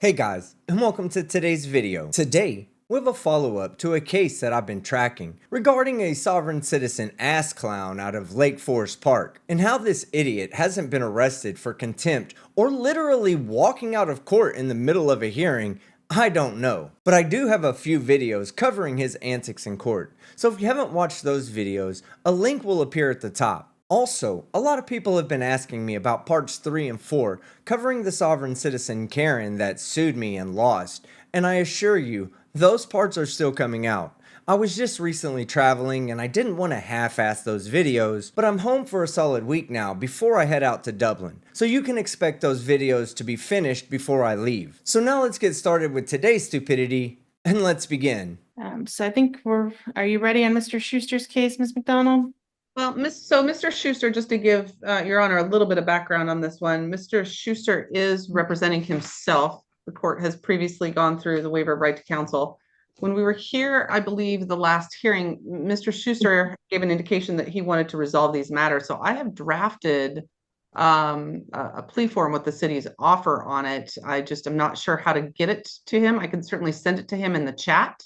Hey guys, and welcome to today's video. Today, we have a follow-up to a case that I've been tracking regarding a sovereign citizen ass clown out of Lake Forest Park, and how this idiot hasn't been arrested for contempt or literally walking out of court in the middle of a hearing. I don't know, but I do have a few videos covering his antics in court, so if you haven't watched those videos, a link will appear at the top. Also, a lot of people have been asking me about parts 3 and 4 covering the sovereign citizen Karen that sued me and lost, and I assure you, those parts are still coming out. I was just recently traveling and I didn't want to half-ass those videos, but I'm home for a solid week now before I head out to Dublin, so you can expect those videos to be finished before I leave. So now let's get started with today's stupidity, and let's begin. So I think are you ready on Mr. Schuster's case, Ms. McDonald? Well, Mr. Schuster, just to give Your Honor a little bit of background on this one, Mr. Schuster is representing himself. The court has previously gone through the waiver of right to counsel. When we were here, I believe the last hearing, Mr. Schuster gave an indication that he wanted to resolve these matters. So I have drafted a plea form with the city's offer on it. I just am not sure how to get it to him. I can certainly send it to him in the chat.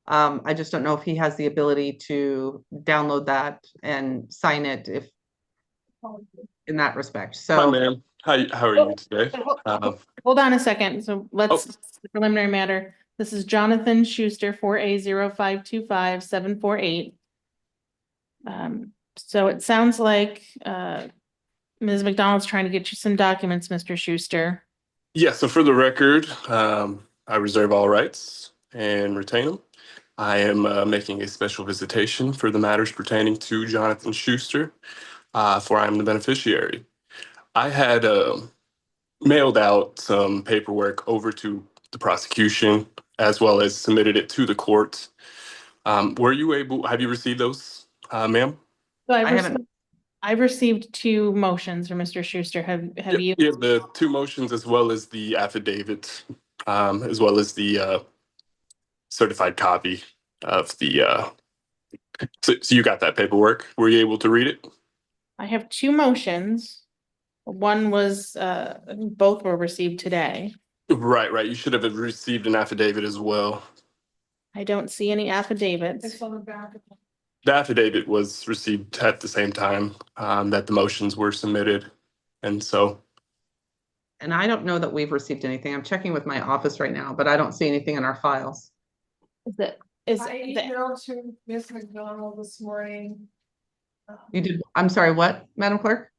I just don't know if he has the ability to download that and sign it if in that respect. Hi, So, ma'am. How are you today? Hold on a second. So let's the preliminary matter. This is Jonathan Schuster, 4A0525748. So it sounds like Ms. McDonald's trying to get you some documents, Mr. Schuster. Yeah, so for the record, I reserve all rights and retain them. I am making a special visitation for the matters pertaining to Jonathan Schuster, for I am the beneficiary. I had mailed out some paperwork over to the prosecution as well as submitted it to the court. Have you received those, ma'am? So I haven't. I've received two motions for Mr. Schuster. Have you? Yeah, the two motions as well as the affidavit, as well as the certified copy of the so you got that paperwork. Were you able to read it? I have two motions. One was both were received today. Right. You should have received an affidavit as well. I don't see any affidavits. It's on the back. The affidavit was received at the same time that the motions were submitted, and so. And I don't know that we've received anything. I'm checking with my office right now, but I don't see anything in our files. I emailed to Ms. McDonald this morning. You did. I'm sorry, what, Madam Clerk?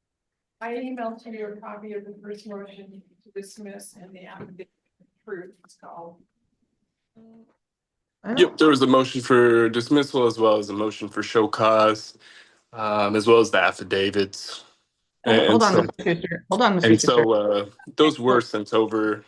I emailed to you a copy of the first motion to dismiss and the affidavit approved, it's called. Yep, there was a motion for dismissal as well as a motion for show cause, as well as the affidavits. Hold on, Mr. Schuster. Hold on, Mr. And Schuster. so those were sent over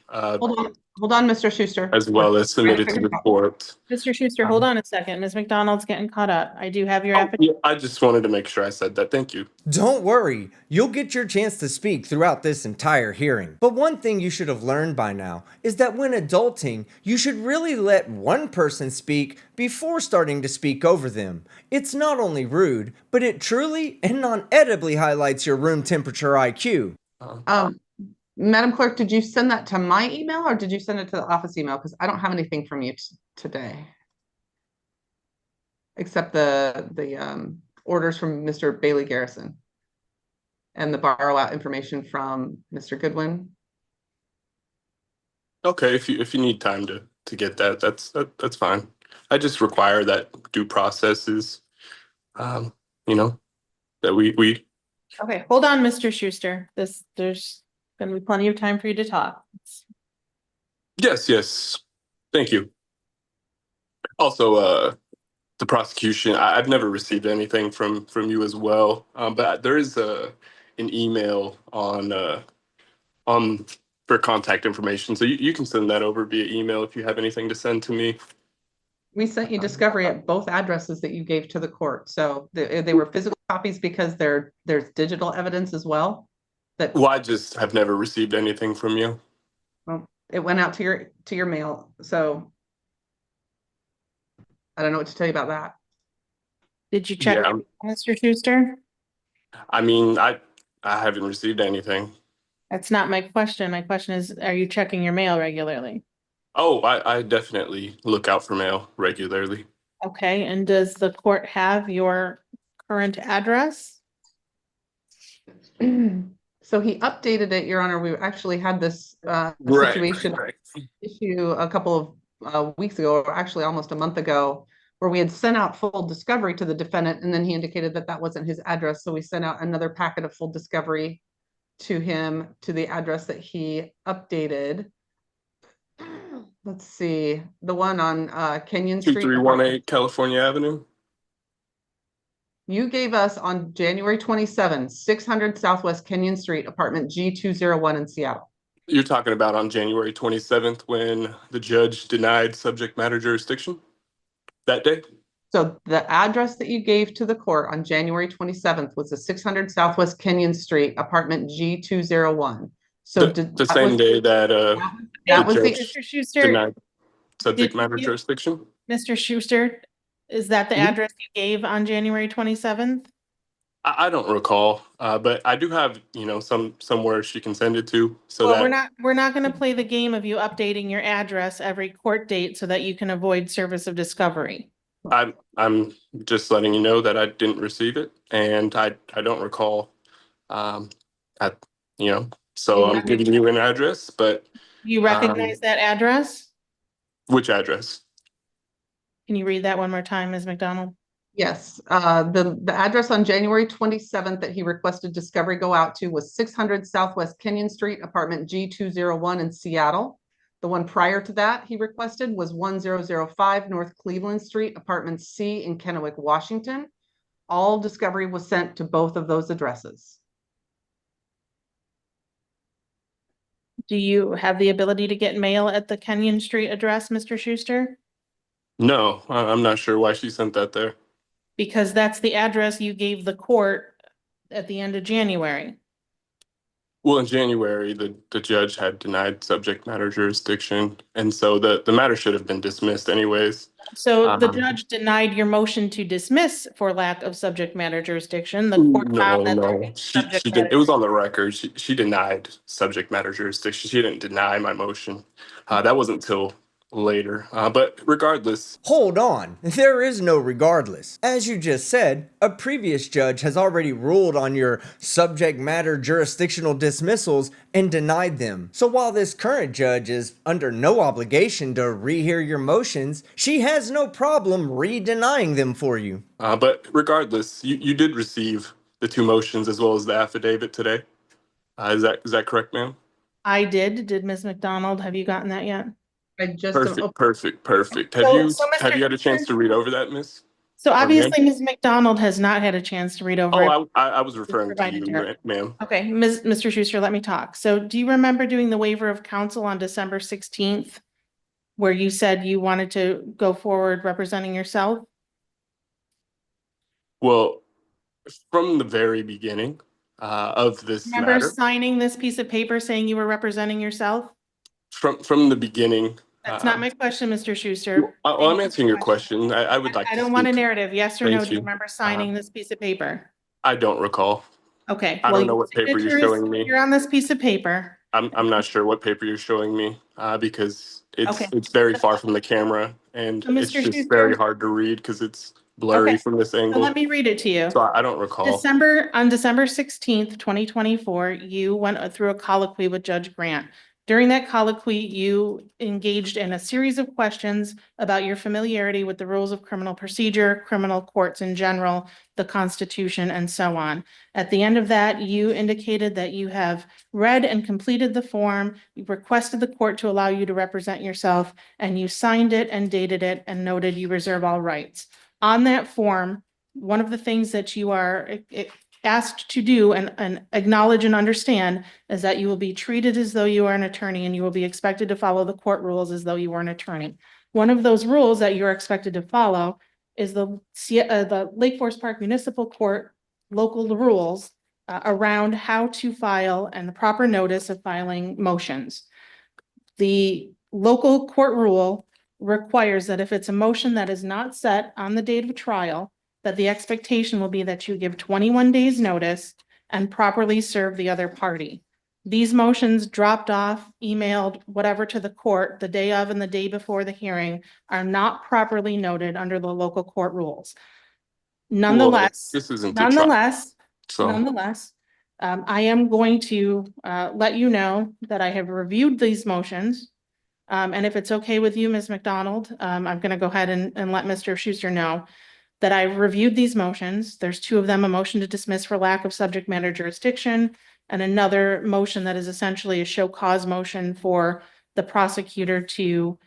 Hold on, Mr. Schuster. as well as submitted to the court. Mr. Schuster, hold on a second. Ms. McDonald's getting caught up. I do have your Oh, affidavit. yeah, I just wanted to make sure I said that. Thank you. Don't worry, you'll get your chance to speak throughout this entire hearing. But one thing you should have learned by now is that when adulting, you should really let one person speak before starting to speak over them. It's not only rude, but it truly and non-edibly highlights your room temperature IQ. Madam Clerk, did you send that to my email or did you send it to the office email? Because I don't have anything from you today. Except the orders from Mr. Bailey Garrison. And the borrow out information from Mr. Goodwin. Okay, if you need time to get that, that's fine. I just require that due process is, that we. Okay, hold on, Mr. Schuster. There's gonna be plenty of time for you to talk. Yes. Thank you. Also, the prosecution, I've never received anything from you as well. But there is an email on for contact information. So you can send that over via email if you have anything to send to me. We sent you discovery at both addresses that you gave to the court. So they were physical copies because there's digital evidence as well. Well, I just have never received anything from you. Well, it went out to your mail. So I don't know what to tell you about that. Did you check, Yeah. Mr. Schuster? I mean, I haven't received anything. That's not my question. My question is, are you checking your mail regularly? Oh, I definitely look out for mail regularly. Okay, and does the court have your current address? So he updated it, Your Honor. We actually had this situation Right. issue a couple of weeks ago, or actually almost a month ago, where we had sent out full discovery to the defendant, and then he indicated that that wasn't his address. So we sent out another packet of full discovery to him to the address that he updated. Let's see, the one on Kenyon Street. 2318 California Avenue. You gave us on January 27, 600 Southwest Kenyon Street, apartment G201 in Seattle. You're talking about on January 27th when the judge denied subject matter jurisdiction that day? So the address that you gave to the court on January 27th was the 600 Southwest Kenyon Street, apartment G201. So The same day that that was the judge Mr. Schuster, denied subject did matter you- jurisdiction. Mr. Schuster, is that the Mhm. address you gave on January 27th? I don't recall, but I do have, somewhere she can send it to so Well, that we're not gonna play the game of you updating your address every court date so that you can avoid service of discovery. I'm just letting you know that I didn't receive it and I don't recall. I, so I'm giving you an address, but You recognize that address? which address? Can you read that one more time, Ms. McDonald? Yes, the address on January 27th that he requested discovery go out to was 600 Southwest Kenyon Street, apartment G201 in Seattle. The one prior to that he requested was 1005 North Cleveland Street, apartment C in Kennewick, Washington. All discovery was sent to both of those addresses. Do you have the ability to get mail at the Kenyon Street address, Mr. Schuster? No, I'm not sure why she sent that there. Because that's the address you gave the court at the end of January. Well, in January, the judge had denied subject matter jurisdiction, and so the matter should have been dismissed anyways. So the Um, judge denied your motion to dismiss for lack of subject matter jurisdiction. The court found that there No, is she subject did. matter. It was on the record. She denied subject matter jurisdiction. She didn't deny my motion. That wasn't until later. But regardless, Hold on, there is no regardless. As you just said, a previous judge has already ruled on your subject matter jurisdictional dismissals and denied them. So while this current judge is under no obligation to rehear your motions, she has no problem re-denying them for you. but regardless, you did receive the two motions as well as the affidavit today. Is that correct, ma'am? I did. Did Ms. McDonald, have you gotten that yet? I just Perfect. Have So- you so have Mr. you had a chance to read over that, Miss? So ma'am? obviously Ms. McDonald has not had a chance to read over it. Oh, I was referring to provided to her. you, ma'am. Okay, Mr. Schuster, let me talk. So do you remember doing the waiver of counsel on December 16th? Where you said you wanted to go forward representing yourself? Well, from the very beginning of this Remember matter, signing this piece of paper saying you were representing yourself? from the beginning. That's not my question, Mr. Schuster. I'm answering your question. I would like I to don't want a speak. narrative. Yes or no? Thank Do you you. remember signing this piece of paper? I don't recall. Okay. I well, don't know your what paper you're signature is showing me. You're on this piece of paper. I'm not sure what paper you're showing me because Okay. it's very far from the camera and So, it's Mr. just Schuster- very hard to read because it's blurry Okay. from this So angle. let me read it to you. So I don't recall. On December 16th, 2024, you went through a colloquy with Judge Grant. During that colloquy, you engaged in a series of questions about your familiarity with the rules of criminal procedure, criminal courts in general, the Constitution, and so on. At the end of that, you indicated that you have read and completed the form, you requested the court to allow you to represent yourself, and you signed it and dated it and noted you reserve all rights. On that form, one of the things that you are asked to do and acknowledge and understand is that you will be treated as though you are an attorney and you will be expected to follow the court rules as though you were an attorney. One of those rules that you're expected to follow is the Lake Forest Park Municipal Court local rules around how to file and the proper notice of filing motions. The local court rule requires that if it's a motion that is not set on the date of trial, that the expectation will be that you give 21 days notice and properly serve the other party. These motions dropped off, emailed, whatever to the court the day of and the day before the hearing are not properly noted under the local court rules. Well, Nonetheless, this isn't a trial, nonetheless, so nonetheless, I am going to let you know that I have reviewed these motions. And if it's okay with you, Ms. McDonald, I'm gonna go ahead and let Mr. Schuster know that I've reviewed these motions. There's two of them, a motion to dismiss for lack of subject matter jurisdiction, and another motion that is essentially a show cause motion for the prosecutor to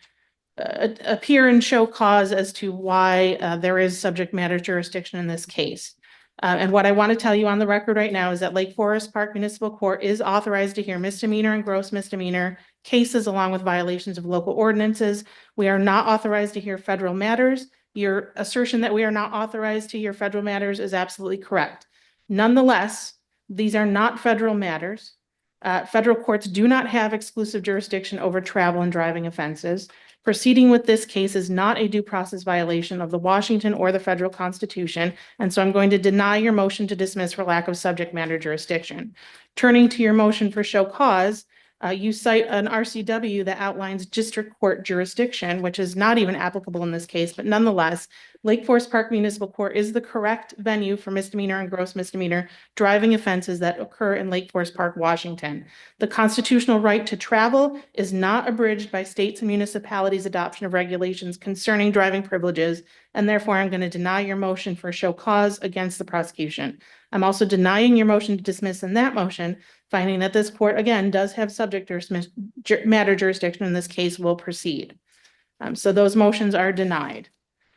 appear and show cause as to why there is subject matter jurisdiction in this case. And what I want to tell you on the record right now is that Lake Forest Park Municipal Court is authorized to hear misdemeanor and gross misdemeanor cases along with violations of local ordinances. We are not authorized to hear federal matters. Your assertion that we are not authorized to hear federal matters is absolutely correct. Nonetheless, these are not federal matters. Federal courts do not have exclusive jurisdiction over travel and driving offenses. Proceeding with this case is not a due process violation of the Washington or the federal Constitution, and so I'm going to deny your motion to dismiss for lack of subject matter jurisdiction. Turning to your motion for show cause, you cite an RCW that outlines district court jurisdiction, which is not even applicable in this case, but nonetheless, Lake Forest Park Municipal Court is the correct venue for misdemeanor and gross misdemeanor driving offenses that occur in Lake Forest Park, Washington. The constitutional right to travel is not abridged by states and municipalities' adoption of regulations concerning driving privileges, and therefore I'm going to deny your motion for show cause against the prosecution. I'm also denying your motion to dismiss in that motion, finding that this court, again, does have subject matter jurisdiction in this case will proceed. So those motions are denied.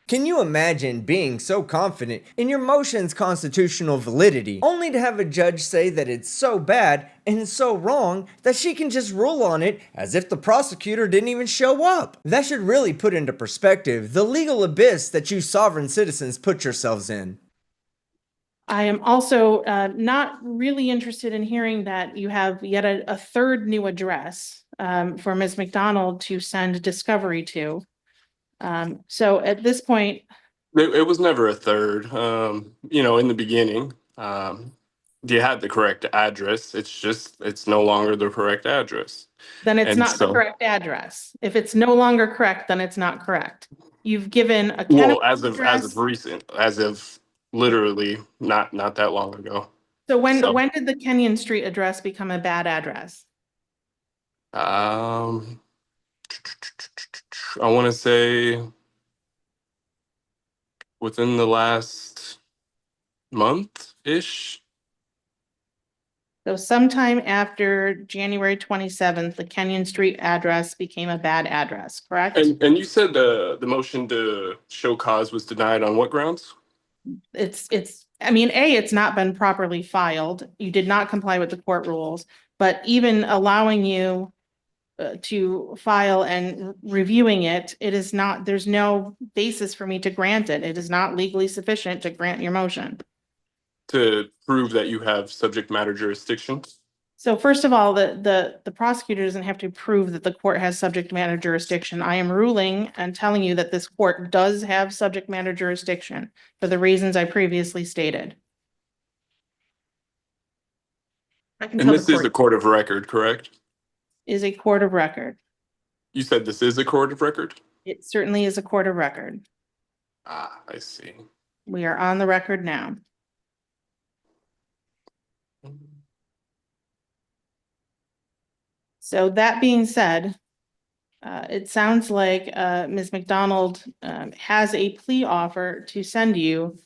Can you imagine being so confident in your motion's constitutional validity, only to have a judge say that it's so bad and so wrong that she can just rule on it as if the prosecutor didn't even show up? That should really put into perspective the legal abyss that you sovereign citizens put yourselves in. I am also not really interested in hearing that you have yet a third new address for Ms. McDonald to send discovery to. So at this point, it was never a third. In the beginning, you had the correct address. It's no longer the correct address. then it's And not the so- correct address. If it's no longer correct, then it's not correct. You've given a Well, Kennewick as of address. recent, as of literally not that long ago. So when So- did the Kenyon Street address become a bad address? I want to say within the last month-ish. So sometime after January 27th, the Kenyon Street address became a bad address, correct? And you said the motion to show cause was denied on what grounds? I mean, it's not been properly filed. You did not comply with the court rules, but even allowing you to file and reviewing it, there's no basis for me to grant it. It is not legally sufficient to grant your motion. To prove that you have subject matter jurisdiction? So first of all, the prosecutor doesn't have to prove that the court has subject matter jurisdiction. I am ruling and telling you that this court does have subject matter jurisdiction for the reasons I previously stated. I can And tell this the is a court, court of record, correct? Is a court of record. You said this is a court of record? It certainly is a court of record. Ah, I see. We are on the record now. So that being said, it sounds like Ms. McDonald has a plea offer to send you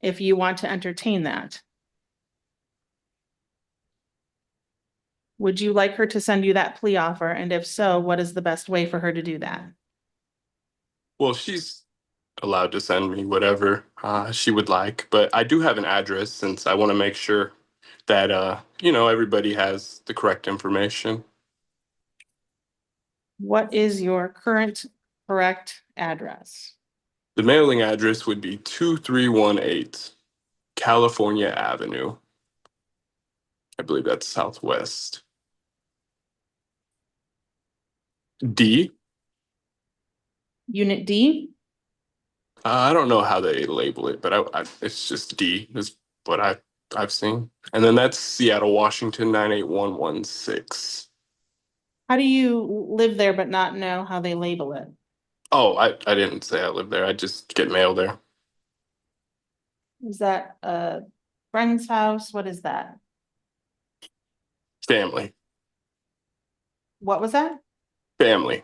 if you want to entertain that. Would you like her to send you that plea offer? And if so, what is the best way for her to do that? Well, she's allowed to send me whatever she would like, but I do have an address since I want to make sure that everybody has the correct information. What is your current correct address? The mailing address would be 2318 California Avenue. I believe that's Southwest. D. Unit D? I don't know how they label it, but it's just D is what I I've seen. And then that's Seattle, Washington 98116. How do you live there but not know how they label it? Oh, I didn't say I live there. I just get mail there. Is that a friend's house? What is that? Family. What was that? Family.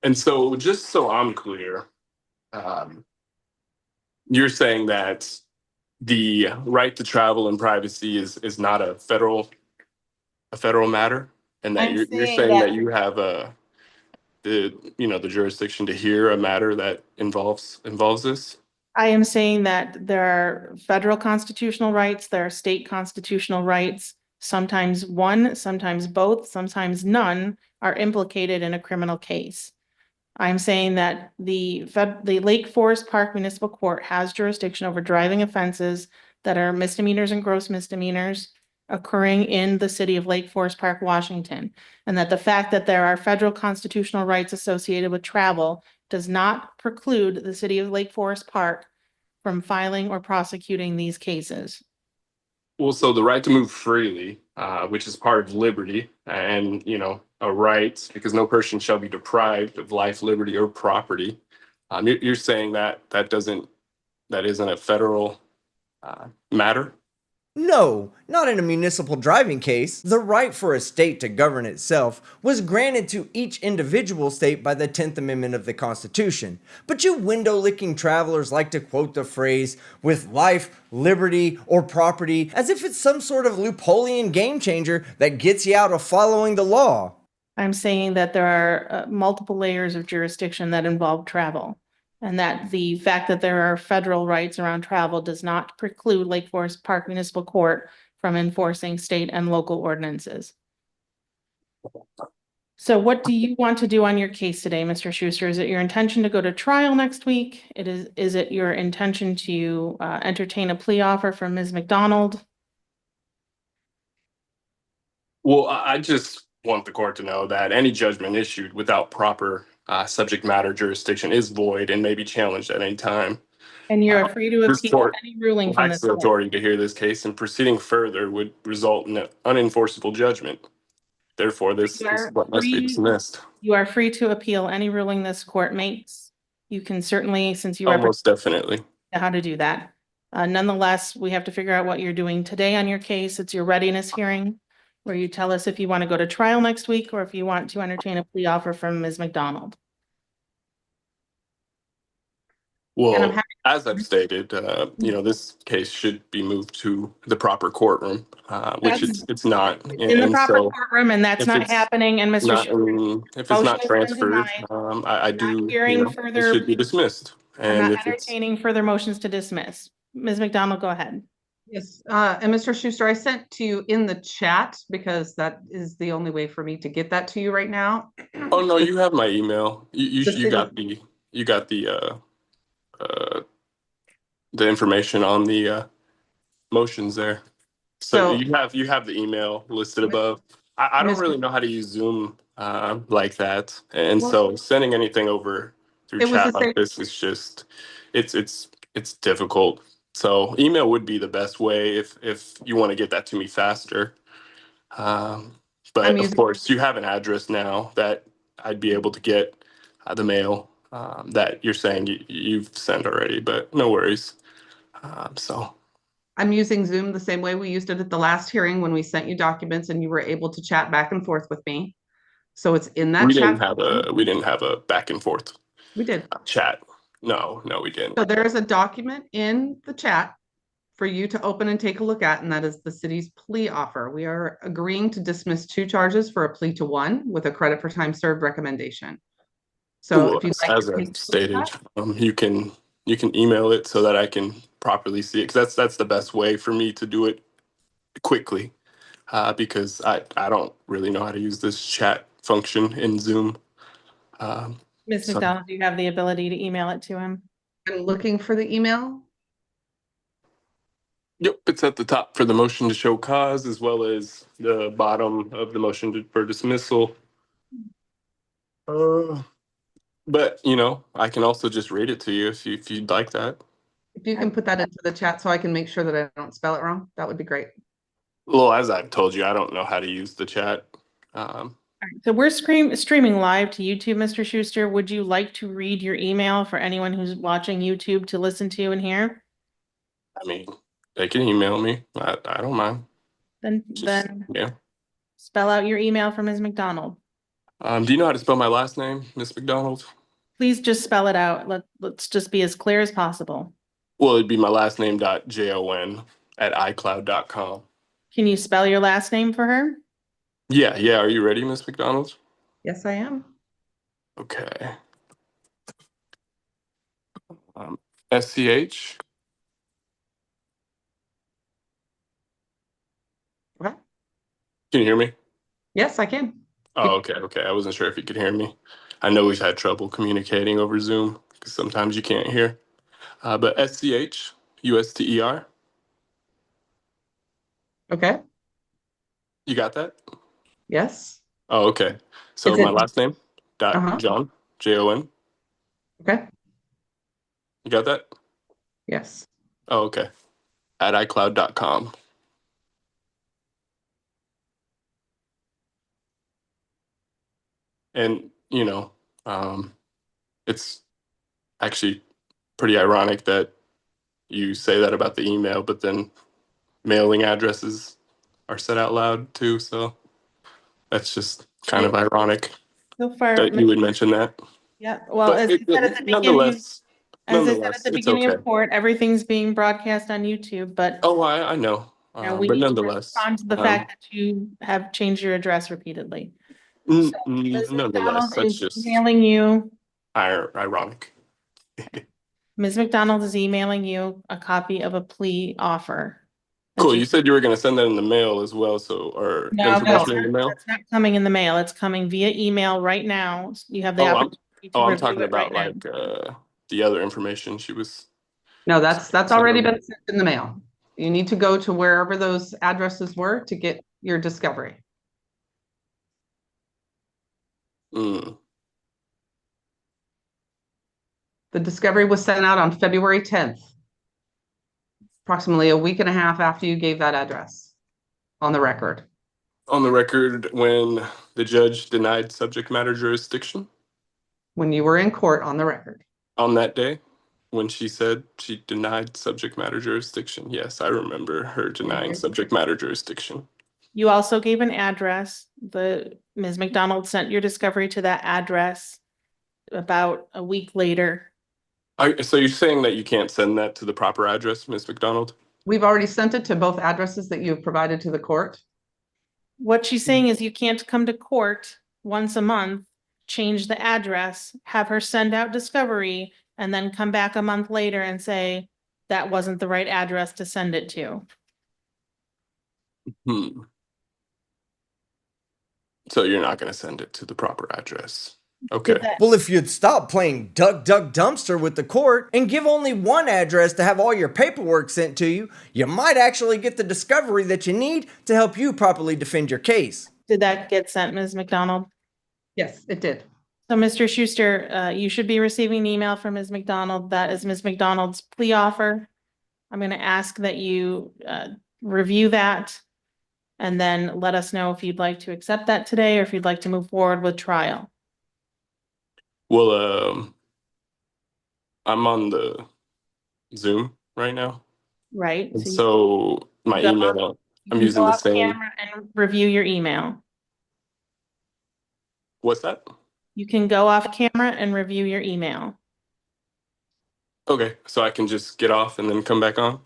And so, just so I'm clear, um, you're saying that the right to travel and privacy is not a federal matter, and that I'm you're saying saying that that you have the jurisdiction to hear a matter that involves this. I am saying that there are federal constitutional rights, there are state constitutional rights. Sometimes one, sometimes both, sometimes none are implicated in a criminal case. I'm saying that the Lake Forest Park Municipal Court has jurisdiction over driving offenses that are misdemeanors and gross misdemeanors occurring in the city of Lake Forest Park, Washington. And that the fact that there are federal constitutional rights associated with travel does not preclude the city of Lake Forest Park from filing or prosecuting these cases. Well, so the right to move freely, which is part of liberty, and a right because no person shall be deprived of life, liberty, or property. You're saying that that isn't a federal matter? No, not in a municipal driving case. The right for a state to govern itself was granted to each individual state by the 10th Amendment of the Constitution. But you window-licking travelers like to quote the phrase, with life, liberty, or property, as if it's some sort of Loopholian game changer that gets you out of following the law. I'm saying that there are multiple layers of jurisdiction that involve travel. And that the fact that there are federal rights around travel does not preclude Lake Forest Park Municipal Court from enforcing state and local ordinances. So what do you want to do on your case today, Mr. Schuster? Is it your intention to go to trial next week? Is it your intention to entertain a plea offer from Ms. McDonald? Well, I just want the court to know that any judgment issued without proper subject matter jurisdiction is void and may be challenged at any time. And you're free to This appeal court any ruling from lacks this the court. authority to hear this case, and proceeding further would result in an unenforceable judgment. Therefore, this You are what must be free- dismissed. You are free to appeal any ruling this court makes. You can certainly, since you represent Almost definitely. how to do that. Nonetheless, we have to figure out what you're doing today on your case. It's your readiness hearing, where you tell us if you want to go to trial next week or if you want to entertain a plea offer from Ms. McDonald. And I'm Well, happy. as I've stated, this case should be moved to the proper courtroom, which it's not. In the And proper so courtroom, and that's if not it's happening, and Mr. not, Schuster, if it's motion not has been transferred, denied. I Not do, hearing it further- should be dismissed. I'm And not if it's, entertaining further motions to dismiss. Ms. McDonald, go ahead. Yes, and Mr. Schuster, I sent to you in the chat because that is the only way for me to get that to you right now. oh no, you have my email. You The you got the information on the motions there. So So, you have the email listed above. I don't Mr. really know how to use Zoom like that, and Well, so sending anything over through it was the chat like same. this is just it's difficult. So email would be the best way if you want to get that to me faster. But I'm of using, course, you have an address now that I'd be able to get the mail that you're saying you've sent already. But no worries. So. I'm using Zoom the same way we used it at the last hearing when we sent you documents and you were able to chat back and forth with me. So it's in that chat. We didn't have a back and forth We did. chat. No, we didn't. So there is a document in the chat for you to open and take a look at, and that is the city's plea offer. We are agreeing to dismiss 2 charges for a plea to 1 with a credit for time served recommendation. So Well, if you'd like as to I take a look stated, at that, you can email it so that I can properly see it, because that's the best way for me to do it quickly. Because I don't really know how to use this chat function in Zoom. Ms. So- McDonald, do you have the ability to email it to him? I'm looking for the email. Yep, it's at the top for the motion to show cause, as well as the bottom of the motion for dismissal. But I can also just read it to you if you'd like that. If you can put that into the chat so I can make sure that I don't spell it wrong, that would be great. Well, as I've told you, I don't know how to use the chat. So we're streaming live to YouTube, Mr. Schuster. Would you like to read your email for anyone who's watching YouTube to listen to and hear? I mean, they can email me. I don't mind. Then Yeah. spell out your email for Ms. McDonald. Do you know how to spell my last name, Miss McDonald? Please just spell it out. Let's just be as clear as possible. Well, it'd be my last name .jon@icloud.com. Can you spell your last name for her? Yeah. Are you ready, Miss McDonald? Yes, I am. Okay. SCH. Okay. Can you hear me? Yes, I can. Oh, okay. I wasn't sure if you could hear me. I know we've had trouble communicating over Zoom because sometimes you can't hear. But SCH USTER. Okay. You got that? Yes. Oh, okay. So Is my it- last name Uh-huh. John JON. Okay. You got that? Yes. Oh, okay. At iCloud.com. And it's actually pretty ironic that you say that about the email, but then mailing addresses are said out loud too. So that's just kind of ironic So far, that you would mention that. yeah, well, But as I said at the beginning, nonetheless, it's okay. of court, everything's being broadcast on YouTube, but Oh, I know. we But need to nonetheless, respond to the fact that you have changed your address repeatedly. So Ms. nonetheless, McDonald that's is just emailing you. ironic. Ms. McDonald is emailing you a copy of a plea offer. Cool. You said you were going to send that in the mail as well. So, or No, information in the mail? that's not coming in the mail. It's coming via email right now. You have the Oh, opportunity to I'm review talking it right about now. like the other information she was. No, that's sent already over. been sent in the mail. You need to go to wherever those addresses were to get your discovery. Mm. The discovery was sent out on February 10th, approximately a week and a half after you gave that address on the record. On the record, when the judge denied subject matter jurisdiction When you were in court on the record. on that day, when she said she denied subject matter jurisdiction. Yes, I remember her denying subject matter jurisdiction. You also gave an address. Ms. McDonald sent your discovery to that address about a week later. So you're saying that you can't send that to the proper address, Ms. McDonald? We've already sent it to both addresses that you have provided to the court. What she's saying is you can't come to court once a month, change the address, have her send out discovery, and then come back a month later and say that wasn't the right address to send it to. So you're not going to send it to the proper address. Okay. Well, if you'd stop playing duck, duck, dumpster with the court and give only one address to have all your paperwork sent to you, you might actually get the discovery that you need to help you properly defend your case. Did that get sent, Ms. McDonald? Yes, it did. So, Mr. Schuster, you should be receiving an email from Ms. McDonald. That is Ms. McDonald's plea offer. I'm going to ask that you review that and then let us know if you'd like to accept that today or if you'd like to move forward with trial. Well, I'm on the Zoom right now. Right. And so my email, I'm using the same. Camera and review your email. What's that? You can go off camera and review your email. Okay, so I can just get off and then come back on?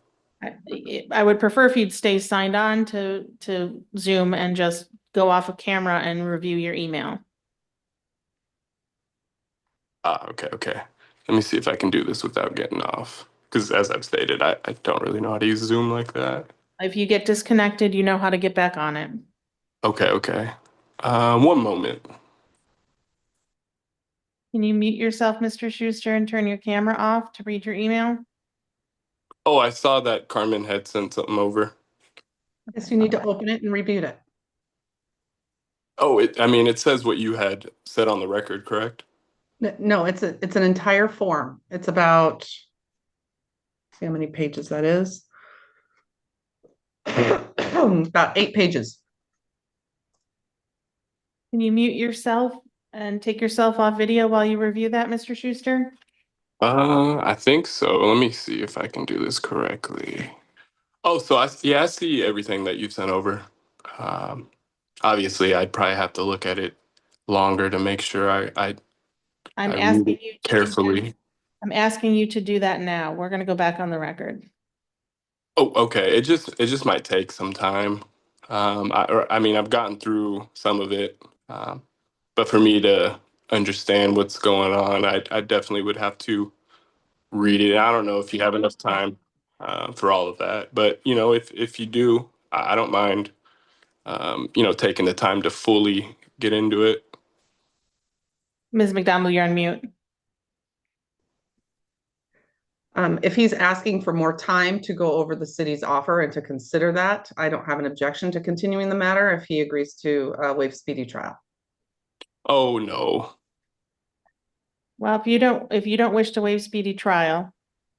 I would prefer if you'd stay signed on to Zoom and just go off of camera and review your email. Okay. Let me see if I can do this without getting off. Because as I've stated, I don't really know how to use Zoom like that. If you get disconnected, you know how to get back on it. Okay. One moment. Can you mute yourself, Mr. Schuster, and turn your camera off to read your email? Oh, I saw that Carmen had sent something over. Yes, you need to open it and review it. Oh, I mean, it says what you had said on the record, correct? No, it's an entire form. It's about, see how many pages that is? About 8 pages. Can you mute yourself and take yourself off video while you review that, Mr. Schuster? I think so. Let me see if I can do this correctly. Oh, so I see everything that you've sent over. Um, Obviously, I'd probably have to look at it longer to make sure I'm I read asking it you to do that. carefully. I'm asking you to do that now. We're gonna go back on the record. Oh, okay. It just might take some time. I mean, I've gotten through some of it, but for me to understand what's going on, I definitely would have to read it. I don't know if you have enough time for all of that, but if you do, I don't mind taking the time to fully get into it. Ms. McDonald, you're on mute. If he's asking for more time to go over the city's offer and to consider that, I don't have an objection to continuing the matter if he agrees to waive speedy trial. Oh no. Well, if you don't wish to waive speedy trial,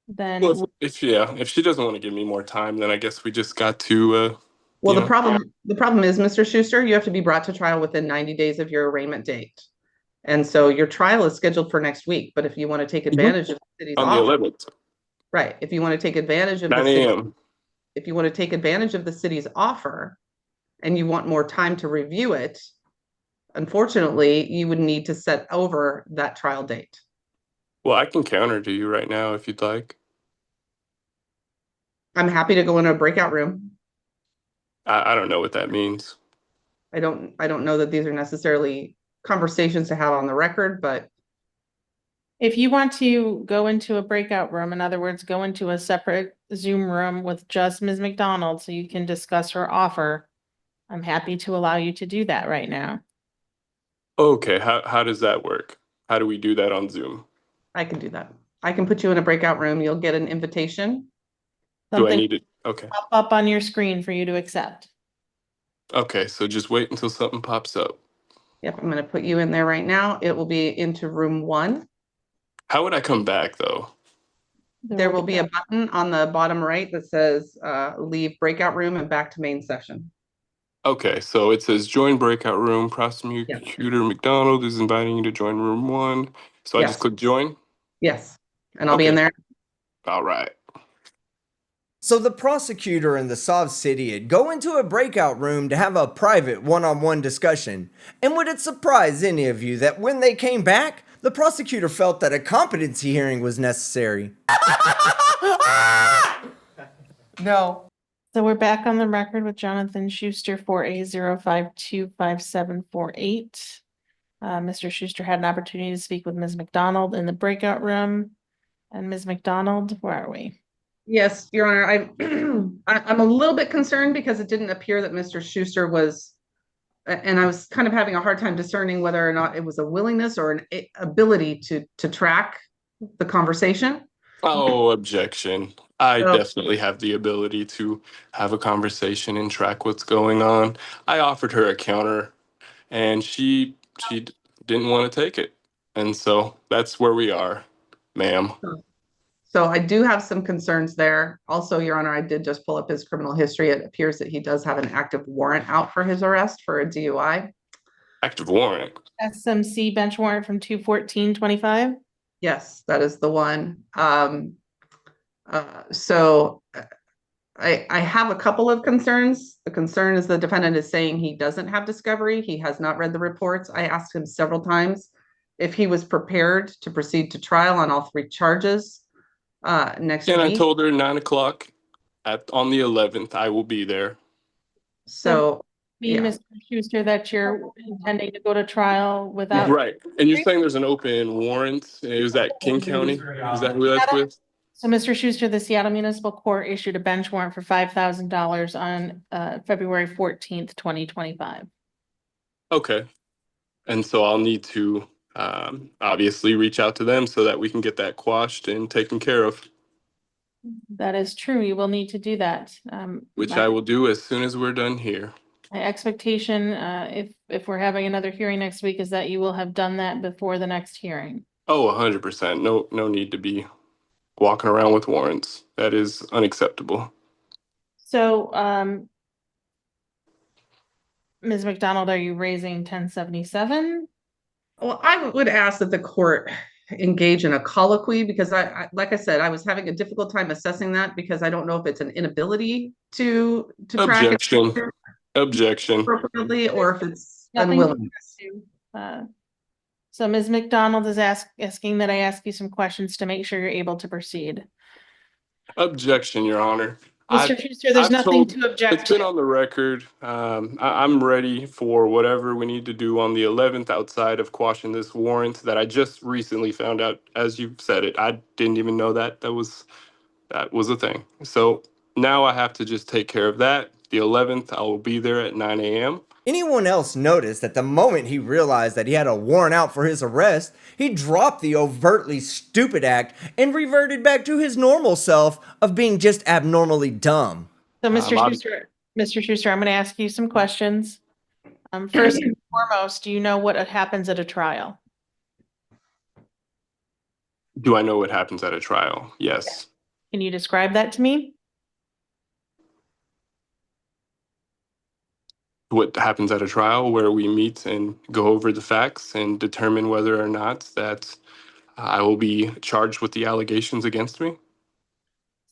then Well, if she doesn't want to give me more time, then I guess we just got to Well, you know. the problem is, Mr. Schuster, you have to be brought to trial within 90 days of your arraignment date. And so your trial is scheduled for next week, but if you want to take advantage of the city's On the offer, 11th, right, if you want to take advantage of the 9 city, a.m. if you want to take advantage of the city's offer and you want more time to review it, unfortunately, you would need to set over that trial date. Well, I can counter to you right now if you'd like. I'm happy to go in a breakout room. I don't know what that means. I don't know that these are necessarily conversations to have on the record, but if you want to go into a breakout room, in other words, go into a separate Zoom room with just Ms. McDonald so you can discuss her offer, I'm happy to allow you to do that right now. Okay, how does that work? How do we do that on Zoom? I can do that. I can put you in a breakout room. You'll get an invitation. Do I Something need it? Okay. pop up on your screen for you to accept. Okay, so just wait until something pops up. Yep, I'm going to put you in there right now. It will be into room 1. How would I come back though? There will be a button on the bottom right that says leave breakout room and back to main session. Okay, so it says join breakout room. Yeah. Prosecutor McDonald is inviting you to join room 1. So I just Yes. click join. Yes. And I'll be in Okay. there. All right. So the prosecutor and the Sav City go into a breakout room to have a private one-on-one discussion. And would it surprise any of you that when they came back, the prosecutor felt that a competency hearing was necessary? No. So we're back on the record with Jonathan Schuster for A05255748. Mr. Schuster had an opportunity to speak with Ms. McDonald in the breakout room. And Ms. McDonald, where are we? Yes, Your Honor. I'm a little bit concerned because it didn't appear that Mr. Schuster was, and I was kind of having a hard time discerning whether or not it was a willingness or an ability to track the conversation. Oh, objection. I So, definitely have the ability to have a conversation and track what's going on. I offered her a counter and she didn't want to take it. And so that's where we are, ma'am. so I do have some concerns there. Also, Your Honor, I did just pull up his criminal history. It appears that he does have an active warrant out for his arrest for a DUI. Active warrant. SMC bench warrant from 2/14/25. Yes, that is the one. So I have a couple of concerns. The concern is the defendant is saying he doesn't have discovery. He has not read the reports. I asked him several times if he was prepared to proceed to trial on all 3 charges next And I week. told her 9 o'clock on the 11th, I will be there. So, Mean, yeah. Mr. Schuster, that you're intending to go to trial without. Right. And you're saying there's an open warrant? Is that King County? Is that who that's with? So, Mr. Schuster, the Seattle Municipal Court issued a bench warrant for $5,000 on February 14th, 2025. Okay. And so I'll need to obviously reach out to them so that we can get that quashed and taken care of. That is true. You will need to do that. which My I will do as soon as we're done here. my expectation, if we're having another hearing next week, is that you will have done that before the next hearing. Oh, 100%. No need to be walking around with warrants. That is unacceptable. So, Ms. McDonald, are you raising 1077? Well, I would ask that the court engage in a colloquy because like I said, I was having a difficult time assessing that because I don't know if it's an inability to track it Objection. Objection. appropriately or if it's Nothing to unwillingness. So Ms. McDonald is asking that I ask you some questions to make sure you're able to proceed. Objection, Your Honor. Mr. Schuster, there's I've nothing told, to object it's been to. on the record. I'm ready for whatever we need to do on the 11th outside of quashing this warrant that I just recently found out, as you said it. I didn't even know that was a thing. So now I have to just take care of that. The 11th, I will be there at 9 a.m. Anyone else noticed that the moment he realized that he had a warrant out for his arrest, he dropped the overtly stupid act and reverted back to his normal self of being just abnormally dumb? So Mr. I'll- Mr. Schuster, I'm going to ask you some questions. First and foremost, do you know what happens at a trial? Do I know what happens at a trial? Yes. Can you describe that to me? What happens at a trial where we meet and go over the facts and determine whether or not that I will be charged with the allegations against me.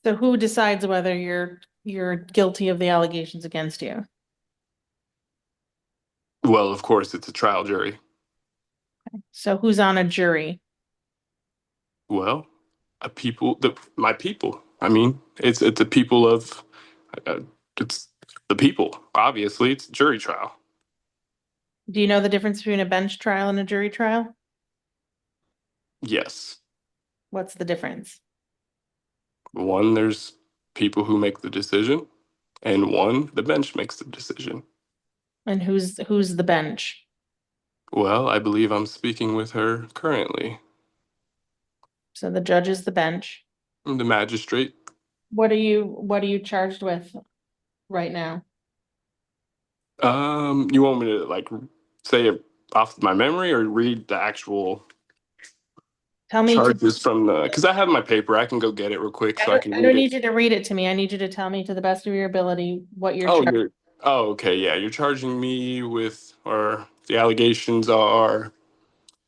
So who decides whether you're guilty of the allegations against you? Well, of course, it's a trial jury. So who's on a jury? Well, my people. I mean, it's the people of, it's the people. Obviously, it's a jury trial. Do you know the difference between a bench trial and a jury trial? Yes. What's the difference? One, there's people who make the decision, and one, the bench makes the decision. And who's the bench? Well, I believe I'm speaking with her currently. So the judge is the bench. The magistrate. What are you charged with right now? You want me to like say it off my memory or read the actual Tell me. charges from the? Because I have my paper. I can go get it real quick so I can I read don't it. need you to read it to me. I need you to tell me to the best of your ability what you're Oh, charged. okay, yeah. You're charging me with, or the allegations are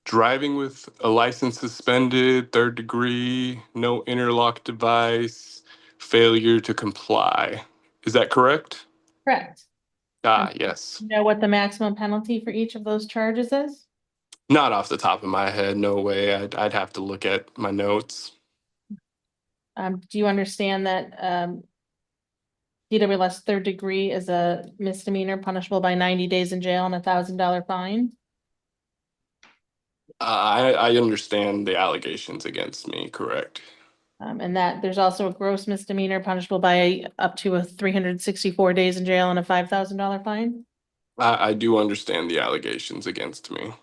driving with a license suspended, third degree, no interlock device, failure to comply. Is that correct? Correct. Yes. You know what the maximum penalty for each of those charges is? Not off the top of my head. No way. I'd have to look at my notes. Do you understand that DWS third degree is a misdemeanor punishable by 90 days in jail and $1,000 fine? I understand the allegations against me, correct? And that there's also a gross misdemeanor punishable by up to 364 days in jail and a $5,000 fine? I do understand the allegations against me.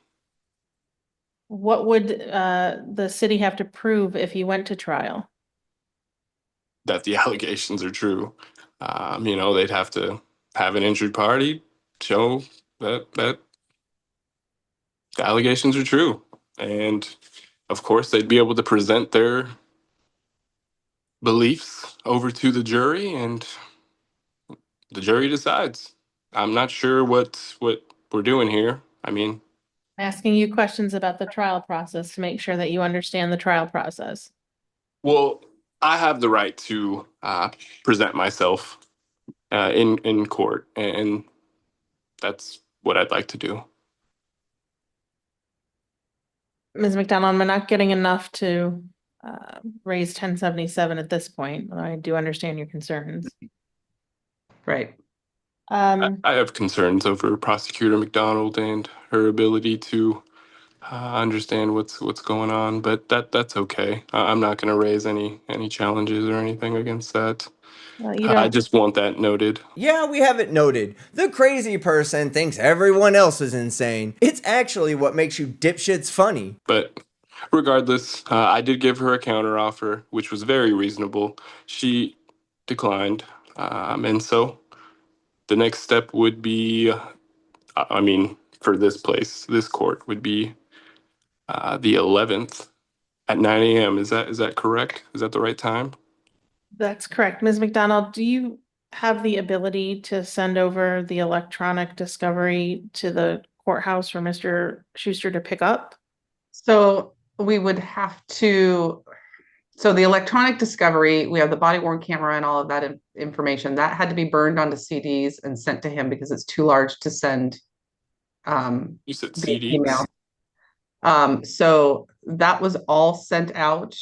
What would the city have to prove if you went to trial? That the allegations are true. They'd have to have an injured party show that the allegations are true. And of course, they'd be able to present their beliefs over to the jury and the jury decides. I'm not sure what we're doing here. I mean, Asking you questions about the trial process to make sure that you understand the trial process. well, I have the right to present myself in court, and that's what I'd like to do. Ms. McDonald, I'm not getting enough to raise 1077 at this point. I do understand your concerns. Right. I have concerns over Prosecutor McDonald and her ability to understand what's going on, but that's okay. I'm not going to raise any challenges or anything against that. You I don't, just want that noted. Yeah, we have it noted. The crazy person thinks everyone else is insane. It's actually what makes you dipshits funny. But Regardless, I did give her a counteroffer, which was very reasonable. She declined, and so the next step would be, I mean, for this place, this court would be the 11th at 9 a.m. Is that correct? Is that the right time? That's correct. Ms. McDonald, do you have the ability to send over the electronic discovery to the courthouse for Mr. Schuster to pick up? So we would have to, so the electronic discovery, we have the body worn camera and all of that information that had to be burned onto CDs and sent to him because it's too large to send You said via CDs. email. So that was all sent out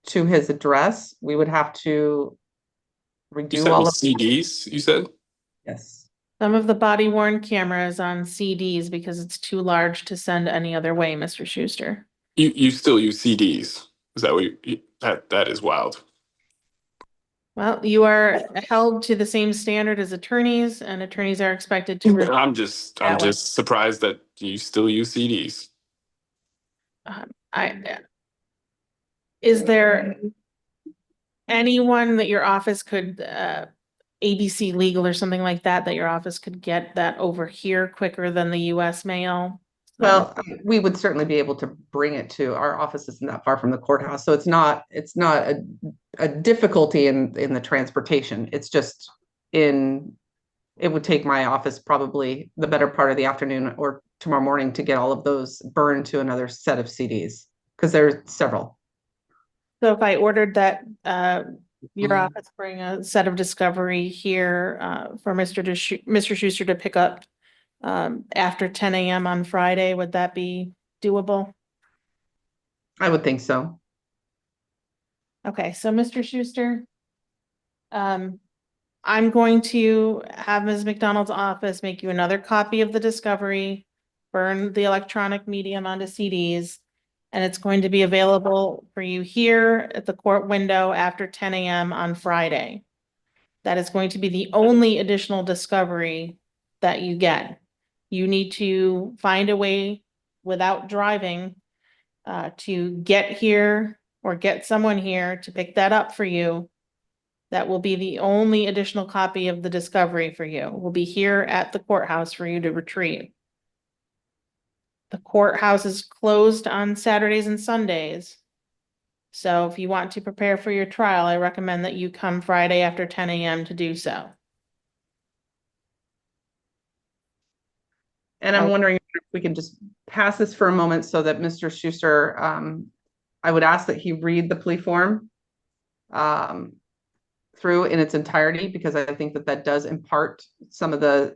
to his address. We would have to You redo said all with of, CDs. You said. yes. Some of the body worn cameras on CDs because it's too large to send any other way, Mr. Schuster. You still use CDs. Is that what that is wild. Well, you are held to the same standard as attorneys, and attorneys are expected to. I'm just That way. surprised that you still use CDs. Is there anyone that your office could, ABC Legal or something like that, that your office could get that over here quicker than the US mail? Well, we would certainly be able to bring it to our office isn't that far from the courthouse, so it's not a difficulty in the transportation. It's just it would take my office probably the better part of the afternoon or tomorrow morning to get all of those burned to another set of CDs because there's several. So if I ordered that, your office bring a set of discovery here, for Mr. Schuster to pick up, after 10 a.m. on Friday, would that be doable? I would think so. Okay, so Mr. Schuster, I'm going to have Ms. McDonald's office make you another copy of the discovery, burn the electronic medium onto CDs, and it's going to be available for you here at the court window after 10 a.m. on Friday. That is going to be the only additional discovery that you get. You need to find a way without driving to get here or get someone here to pick that up for you. That will be the only additional copy of the discovery for you. Will be here at the courthouse for you to retrieve. The courthouse is closed on Saturdays and Sundays. So if you want to prepare for your trial, I recommend that you come Friday after 10 a.m. to do so. And I'm wondering if we can just pass this for a moment so that Mr. Schuster, I would ask that he read the plea form through in its entirety, because I think that does impart some of the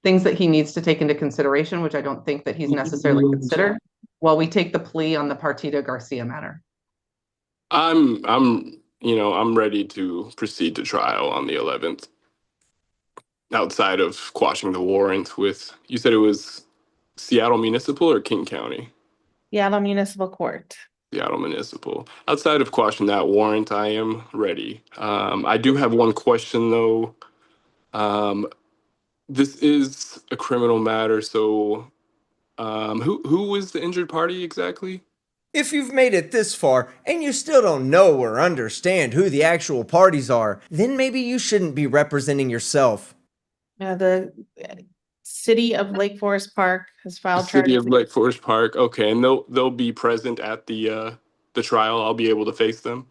things that he needs to take into consideration, which I don't think that he's necessarily considered while we take the plea on the Partida Garcia matter. I'm ready to proceed to trial on the 11th. Outside of quashing the warrant with, you said it was Seattle Municipal or King County? Seattle Municipal Court. Seattle Municipal. Outside of quashing that warrant, I am ready. I do have one question though. This is a criminal matter, so who was the injured party exactly? If you've made it this far and you still don't know or understand who the actual parties are, then maybe you shouldn't be representing yourself. The city of Lake Forest Park has The filed city charges. of Lake Forest Park. Okay, and they'll be present at the trial. I'll be able to face them.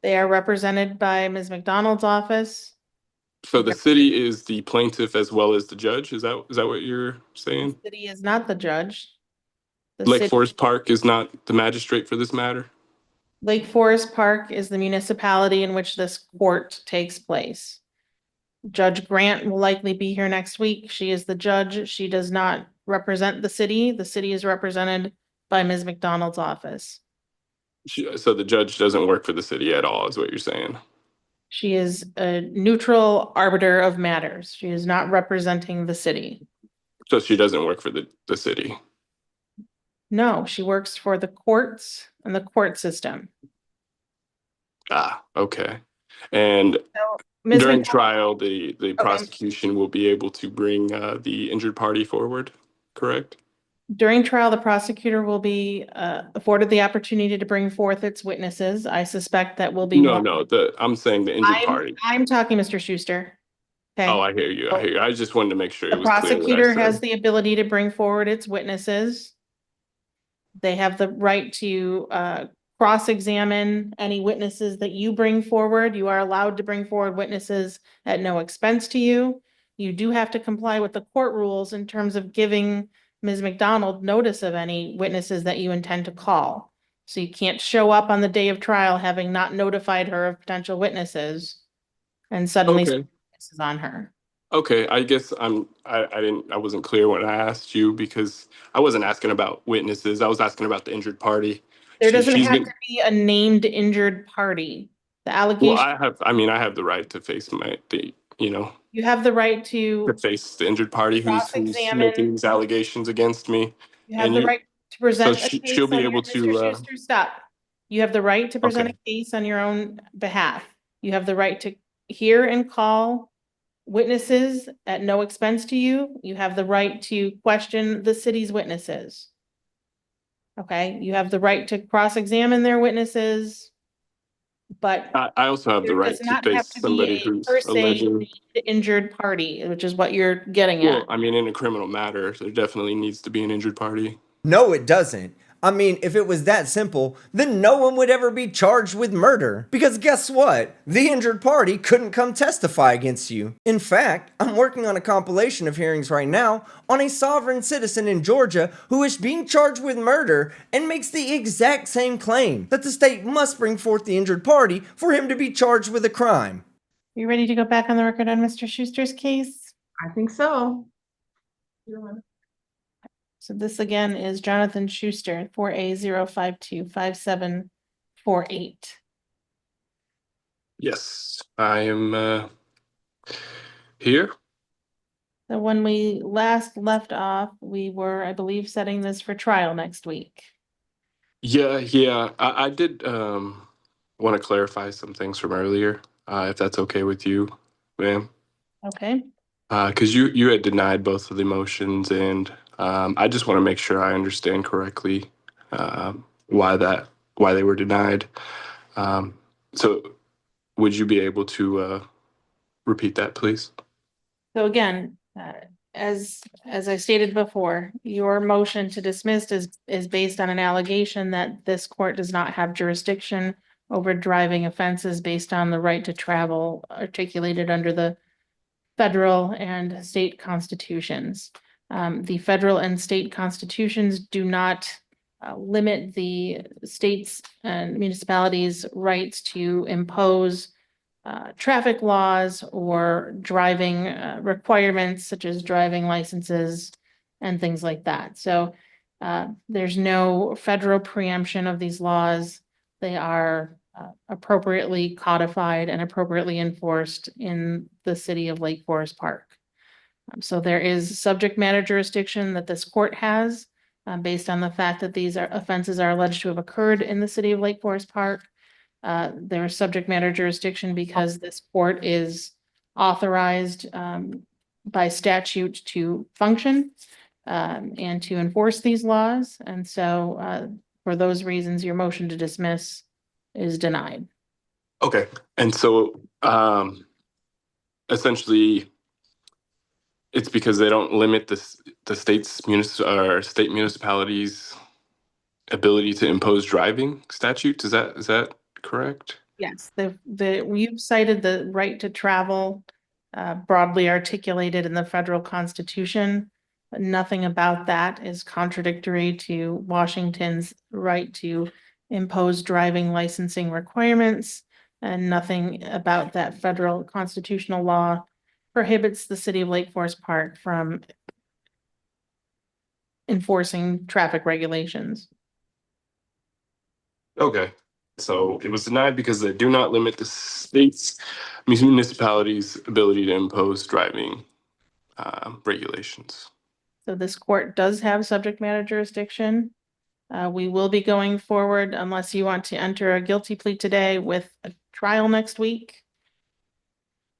They are represented by Ms. McDonald's office. So the city is the plaintiff as well as the judge. Is that what you're saying? The city is not the judge. Lake Forest Park is not the magistrate for this matter? Lake Forest Park is the municipality in which this court takes place. Judge Grant will likely be here next week. She is the judge. She does not represent the city. The city is represented by Ms. McDonald's office. So the judge doesn't work for the city at all, is what you're saying? She is a neutral arbiter of matters. She is not representing the city. So she doesn't work for the city? No, she works for the courts and the court system. Ah, okay. And Ms. during McDonald, trial, the prosecution will be able to bring the injured party forward, correct? During trial, the prosecutor will be afforded the opportunity to bring forth its witnesses. I suspect that will be No, one. no, I'm saying the injured party. I'm talking, Mr. Schuster. Okay. Oh, I hear you. I hear you. I just wanted to make sure The it was clear what I prosecutor has said. the ability to bring forward its witnesses. They have the right to cross-examine any witnesses that you bring forward. You are allowed to bring forward witnesses at no expense to you. You do have to comply with the court rules in terms of giving Ms. McDonald notice of any witnesses that you intend to call. So you can't show up on the day of trial having not notified her of potential witnesses and suddenly Okay. this is on her. Okay, I guess I wasn't clear when I asked you because I wasn't asking about witnesses. I was asking about the injured party. There doesn't She's have been, to be a named injured party. The well, allegation, I have the right to face you have the right to to face the injured party who's making cross-examine. these allegations against me. You have And the you, right to so present a she'll case be on your, able Mr. to, Schuster, stop. You have the right to present okay, a case on your own behalf. You have the right to hear and call witnesses at no expense to you. You have the right to question the city's witnesses. Okay, you have the right to cross-examine their witnesses, but I also have the there does right to not face have to be somebody a who's per se alleging. injured party, which is what you're getting at. Well, I mean, in a criminal matter, there definitely needs to be an injured party. No, it doesn't. I mean, if it was that simple, then no one would ever be charged with murder. Because guess what? The injured party couldn't come testify against you. In fact, I'm working on a compilation of hearings right now on a sovereign citizen in Georgia who is being charged with murder and makes the exact same claim that the state must bring forth the injured party for him to be charged with a crime. You ready to go back on the record on Mr. Schuster's case? I think so. So this again is Jonathan Schuster, 4A0525748. Yes, I am here. So when we last left off, we were, I believe, setting this for trial next week. Yeah. I did want to clarify some things from earlier, if that's okay with you, ma'am. Okay, Because you had denied both of the motions, and I just want to make sure I understand correctly why they were denied. Um, so would you be able to repeat that, please? so again, as I stated before, your motion to dismiss is based on an allegation that this court does not have jurisdiction over driving offenses based on the right to travel articulated under the federal and state constitutions. The federal and state constitutions do not limit the states and municipalities' rights to impose traffic laws or driving requirements such as driving licenses and things like that. So there's no federal preemption of these laws. They are appropriately codified and appropriately enforced in the city of Lake Forest Park. So there is subject matter jurisdiction that this court has based on the fact that these offenses are alleged to have occurred in the city of Lake Forest Park. There is subject matter jurisdiction because this court is authorized by statute to function and to enforce these laws. And so for those reasons, your motion to dismiss is denied. Okay. And so essentially, it's because they don't limit the state municipalities' ability to impose driving statutes. Is that correct? Yes, you've cited the right to travel broadly articulated in the federal constitution. But nothing about that is contradictory to Washington's right to impose driving licensing requirements. And nothing about that federal constitutional law prohibits the city of Lake Forest Park from enforcing traffic regulations. Okay. So it was denied because they do not limit the state's municipalities' ability to impose driving regulations. So this court does have subject matter jurisdiction. We will be going forward unless you want to enter a guilty plea today with a trial next week.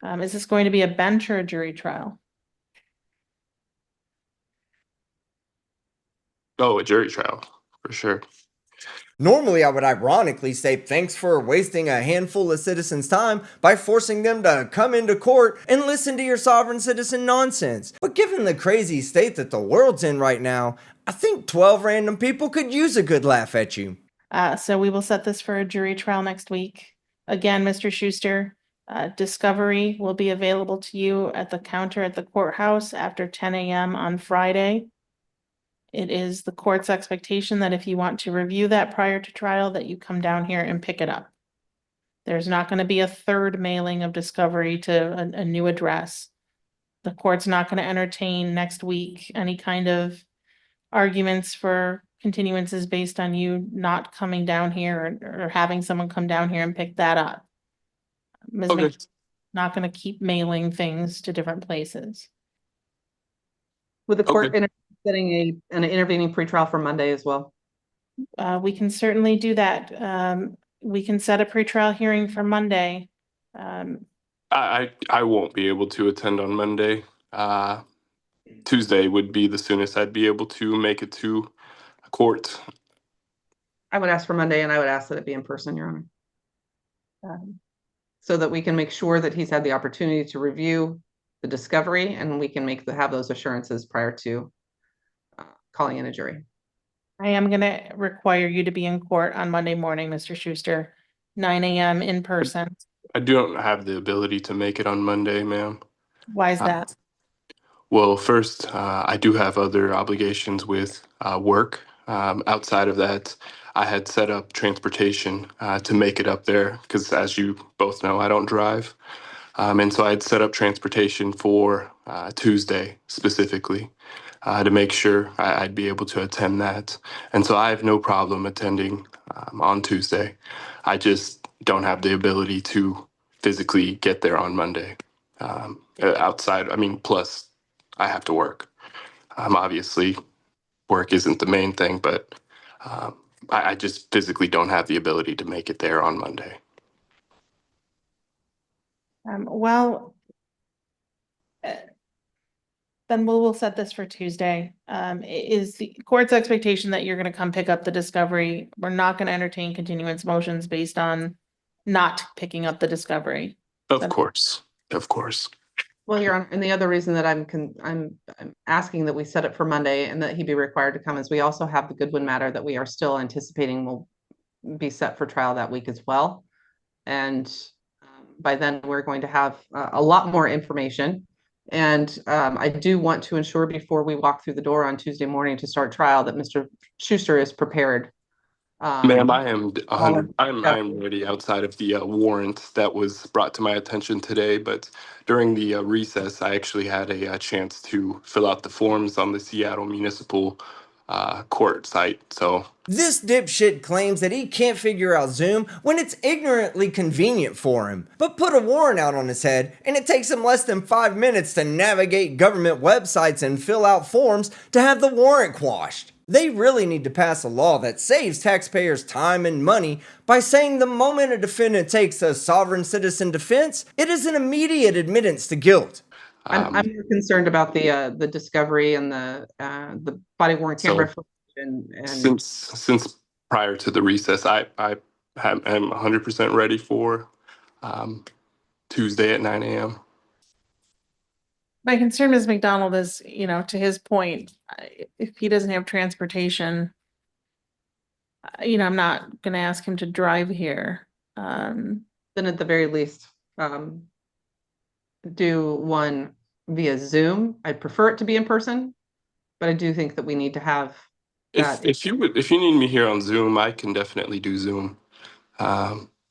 Is this going to be a bench or a jury trial? Oh, a jury trial, for sure. Normally, I would ironically say thanks for wasting a handful of citizens' time by forcing them to come into court and listen to your sovereign citizen nonsense. But given the crazy state that the world's in right now, I think 12 random people could use a good laugh at you. So we will set this for a jury trial next week. Again, Mr. Schuster, discovery will be available to you at the counter at the courthouse after 10 a.m. on Friday. It is the court's expectation that if you want to review that prior to trial, that you come down here and pick it up. There's not going to be a third mailing of discovery to a new address. The court's not going to entertain next week any kind of arguments for continuances based on you not coming down here or having someone come down here and pick that up. Ms. Okay. Not going to keep mailing things to different places. With the court Okay. setting an intervening pretrial for Monday as well. We can certainly do that. We can set a pretrial hearing for Monday. I won't be able to attend on Monday. Tuesday would be the soonest I'd be able to make it to court. I would ask for Monday, and I would ask that it be in person, Your Honor, so that we can make sure that he's had the opportunity to review the discovery, and we can have those assurances prior to calling in a jury. I am going to require you to be in court on Monday morning, Mr. Schuster, 9 a.m. in person. I don't have the ability to make it on Monday, ma'am. Why is that? Well, first, I do have other obligations with work. Outside of that, I had set up transportation to make it up there because, as you both know, I don't drive. And so I had set up transportation for Tuesday specifically to make sure I'd be able to attend that. And so I have no problem attending on Tuesday. I just don't have the ability to physically get there on Monday. Outside, I mean, plus I have to work. Obviously, work isn't the main thing, but I just physically don't have the ability to make it there on Monday. Well, then we'll set this for Tuesday. Is the court's expectation that you're going to come pick up the discovery? We're not going to entertain continuance motions based on not picking up the discovery. Of course, of course. Well, Your Honor, and the other reason that I'm asking that we set it for Monday and that he be required to come is we also have the Goodwin matter that we are still anticipating will be set for trial that week as well. And by then we're going to have a lot more information. And I do want to ensure before we walk through the door on Tuesday morning to start trial that Mr. Schuster is prepared. Ma'am, I am 100. I'm ready outside of the warrant that was brought to my attention today. But during the recess, I actually had a chance to fill out the forms on the Seattle Municipal Court site. So This dipshit claims that he can't figure out Zoom when it's ignorantly convenient for him. But put a warrant out on his head, and it takes him less than 5 minutes to navigate government websites and fill out forms to have the warrant quashed. They really need to pass a law that saves taxpayers time and money by saying the moment a defendant takes a sovereign citizen defense, it is an immediate admittance to guilt. I'm more concerned about the discovery and the body worn camera footage and since prior to the recess, I am 100% ready for Tuesday at 9 a.m. My concern, Ms. McDonald, is, to his point, if he doesn't have transportation, I'm not going to ask him to drive here. then at the very least do one via Zoom. I'd prefer it to be in person, but I do think that we need to have that. If you need me here on Zoom, I can definitely do Zoom.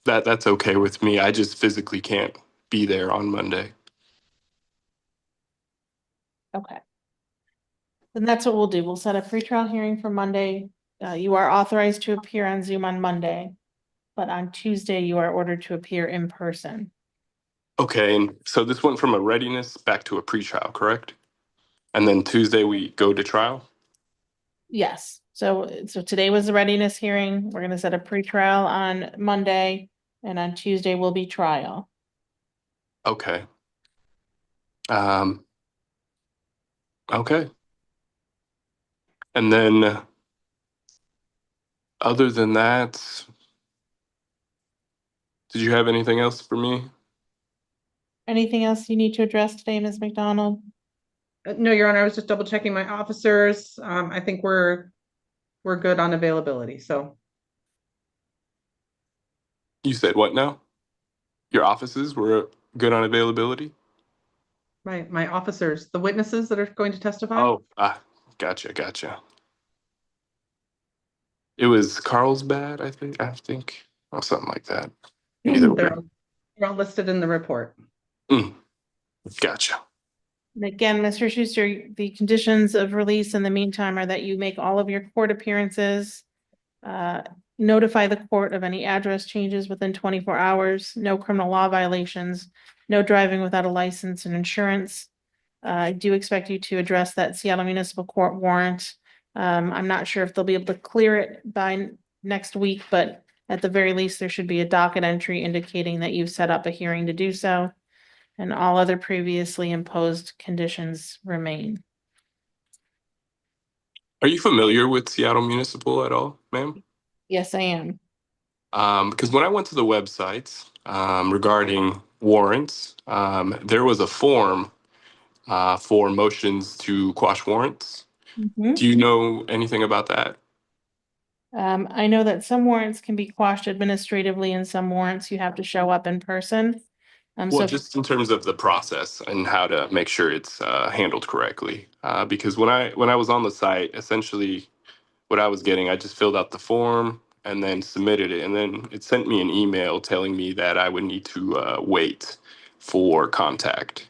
That's okay with me. I just physically can't be there on Monday. Okay. Then that's what we'll do. We'll set a pretrial hearing for Monday. You are authorized to appear on Zoom on Monday, but on Tuesday you are ordered to appear in person. Okay, and so this went from a readiness back to a pretrial, correct? And then Tuesday we go to trial? Yes. So today was the readiness hearing. We're going to set a pretrial on Monday, and on Tuesday will be trial. Okay. Okay. And then Other than that, did you have anything else for me? Anything else you need to address today, Ms. McDonald? No, Your Honor, I was just double checking my officers. I think we're good on availability, so. You said what now? Your offices were good on availability? My officers, the witnesses that are going to testify? Oh, gotcha. It was Carlsbad, I think, or something like that. Either way. They're all listed in the report. Gotcha. And again, Mr. Schuster, the conditions of release in the meantime are that you make all of your court appearances, notify the court of any address changes within 24 hours, no criminal law violations, no driving without a license and insurance. I do expect you to address that Seattle Municipal Court warrant. I'm not sure if they'll be able to clear it by next week, but at the very least, there should be a docket entry indicating that you've set up a hearing to do so. And all other previously imposed conditions remain. Are you familiar with Seattle Municipal at all, ma'am? Yes, I am. Because when I went to the website regarding warrants, there was a form for motions to quash warrants. Do you know anything about that? I know that some warrants can be quashed administratively and some warrants you have to show up in person. Well, just in terms of the process and how to make sure it's handled correctly. Because when I was on the site, essentially what I was getting, I just filled out the form and then submitted it. And then it sent me an email telling me that I would need to wait for contact.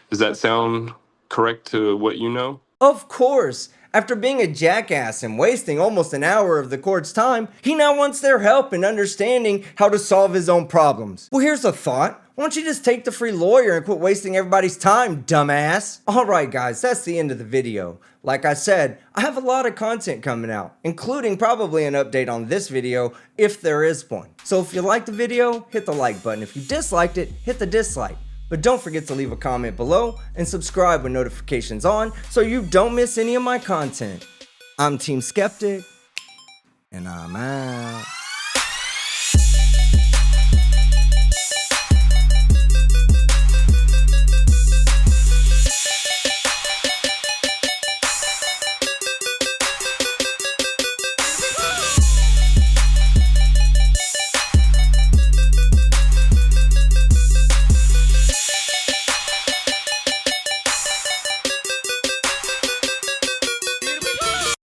Does that sound correct to what you know? Of course. After being a jackass and wasting almost an hour of the court's time, he now wants their help in understanding how to solve his own problems. Well, here's a thought. Why don't you just take the free lawyer and quit wasting everybody's time, dumbass? Alright guys, that's the end of the video. Like I said, I have a lot of content coming out, including probably an update on this video, if there is one. So if you liked the video, hit the like button. If you disliked it, hit the dislike. But don't forget to leave a comment below and subscribe with notifications on so you don't miss any of my content. I'm Team Skeptic, and I'm out.